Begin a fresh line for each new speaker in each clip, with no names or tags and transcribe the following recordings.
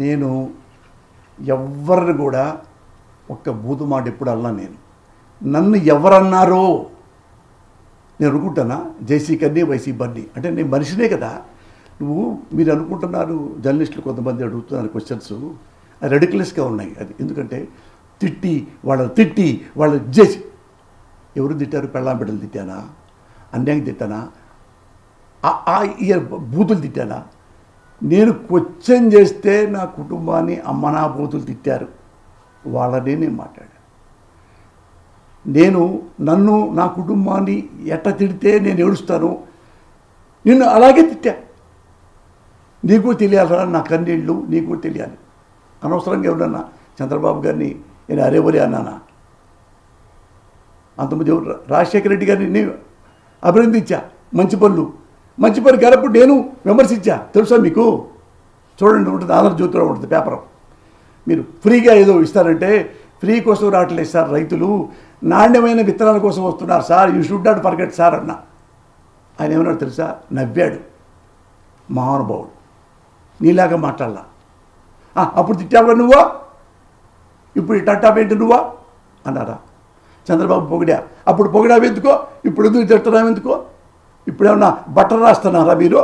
నేను ఎవరిని కూడా ఒక్క బూతు మాట ఎప్పుడు అన్నా నేను నన్ను ఎవరన్నారో నేను అనుకుంటానా జేసీ కన్నీ వైసీ బన్నీ అంటే నేను మనిషినే కదా. మీరు అనుకుంటున్నారు జర్నలిస్టులు కొంతమంది అడుగుతున్నారు క్వశ్చన్స్ రెడిక్యులస్గా ఉన్నాయి. అది ఎందుకంటే తిట్టి వాళ్ళ చేసి ఎవరు తిట్టారు? పెళ్ళాం బిడ్డలు తిట్టానా? అన్యాయం తిట్టానా? బూతులు తిట్టానా? నేను క్వశ్చన్ చేస్తే నా కుటుంబాన్ని అమ్మనా బూతులు తిట్టారు వాళ్ళనే నేను మాట్లాడాను. నన్ను నా కుటుంబాన్ని ఎట్ట తిడితే నేను ఏడుస్తాను, నిన్ను అలాగే తిట్టా. నీకు తెలియాలరా నా కన్నీళ్ళు, నీకు తెలియాలి. అనవసరంగా ఎవరన్నా చంద్రబాబు గారిని నేను అరేవరి అన్నానా? అంతమంది రాజశేఖర రెడ్డి గారిని నేను అభినందించా, మంచి పని కానప్పుడు నేను విమర్శించా. తెలుసా మీకు? చూడండి, ఉంటుంది ఆంధ్రజ్యోతిలో ఉంటుంది పేపర్. మీరు ఫ్రీగా ఏదో ఇస్తారంటే ఫ్రీ కోసం రావట్లేదు సార్, రైతులు నాణ్యమైన విత్తనాల కోసం వస్తున్నారు sir, you should not forget sir అన్న. ఆయన ఏమన్నాడు తెలుసా? నవ్వాడు మహానుభావుడు. నీలాగా మాట్లాడలా. అప్పుడు తిట్టావుగా నువ్వా, ఇప్పుడు ఇట్టాపేంటి నువ్వా అన్నారా? చంద్రబాబు పొగిడా, అప్పుడు పొగిడావు ఎందుకో, ఇప్పుడు ఎందుకు తిడుతున్నావు ఎందుకో? ఇప్పుడేమన్నా బట్టలు రాస్తున్నారా మీరు?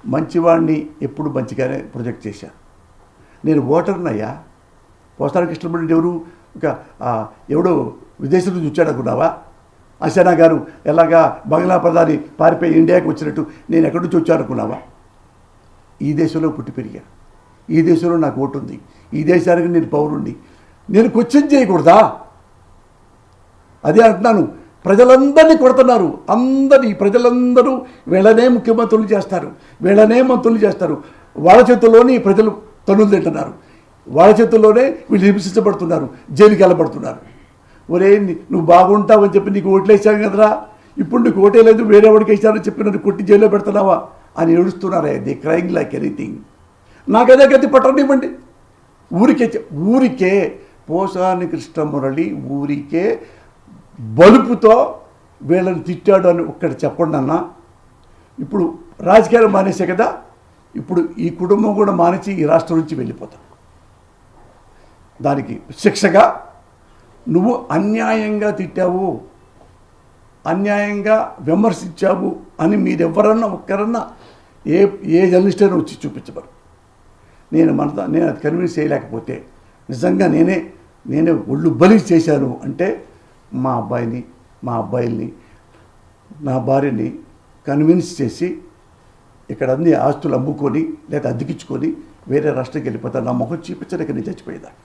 మంచివాడిని ఎప్పుడు మంచిగానే ప్రొజెక్ట్ చేశాను. నేను ఓటర్నయ్యా. పోసాని కృష్ణమూర్తి ఎవరు? ఎవడో విదేశం నుంచి వచ్చాడు అనుకున్నావా? హసీనా గారు ఎలాగా బంగ్లా ప్రధాని పారిపోయి ఇండియాకి వచ్చినట్టు నేను ఎక్కడి నుంచి వచ్చాను అనుకున్నావా? ఈ దేశంలో పుట్టి పెరిగా, ఈ దేశంలో నాకు ఓటు ఉంది, ఈ దేశానికి నేను పౌరుణ్ణి. నేను క్వశ్చన్ చేయకూడదా? అదే అంటున్నాను. ప్రజలందరినీ కొడుతున్నారు, ప్రజలందరూ వీళ్ళనే ముఖ్యమంత్రులు చేస్తారు, వీళ్ళనే మంత్రులు చేస్తారు. వాళ్ళ చేతుల్లోనే ప్రజలు తన్నులు తింటున్నారు, వాళ్ళ చేతుల్లోనే వీళ్ళు హింసించబడుతున్నారు, జైలుకి వెళ్ళబడుతున్నారు. ఒరే నువ్వు బాగుంటావని చెప్పి నీకు ఓట్లేసాను కదరా, ఇప్పుడు నీకు ఓటే లేదు, వేరే వాడికి వేసానని చెప్పి నన్ను కొట్టి జైల్లో పెడుతున్నావా అని ఏడుస్తున్నారే. The crying like anything. నాకు అదే గతి పట్టనివ్వండి. ఊరికే పోసాని కృష్ణమురళి ఊరికే బలుపుతో వీళ్ళని తిట్టాడు అని ఒక్కటి చెప్పండి అన్న. ఇప్పుడు రాజకీయాలు మానేసే కదా, ఇప్పుడు ఈ కుటుంబం కూడా మానేసి ఈ రాష్ట్రం నుంచి వెళ్ళిపోతాం. దానికి శిక్షగా నువ్వు అన్యాయంగా తిట్టావు, అన్యాయంగా విమర్శించావు అని మీరెవరన్నా ఒక్కరన్నా ఏ జర్నలిస్ట్ అయినా వచ్చి చూపించబరు. నేను అది కన్విన్స్ చేయలేకపోతే నిజంగా నేనే ఒళ్ళు బలి చేశాను అంటే మా అబ్బాయిల్ని నా భార్యని కన్విన్స్ చేసి ఇక్కడ అన్ని ఆస్తులు అమ్ముకొని లేదా అద్దెకించుకొని వేరే రాష్ట్రానికి వెళ్ళిపోతాను. నా మొహం చూపించడానికి నేను చచ్చిపోయేదాన్ని.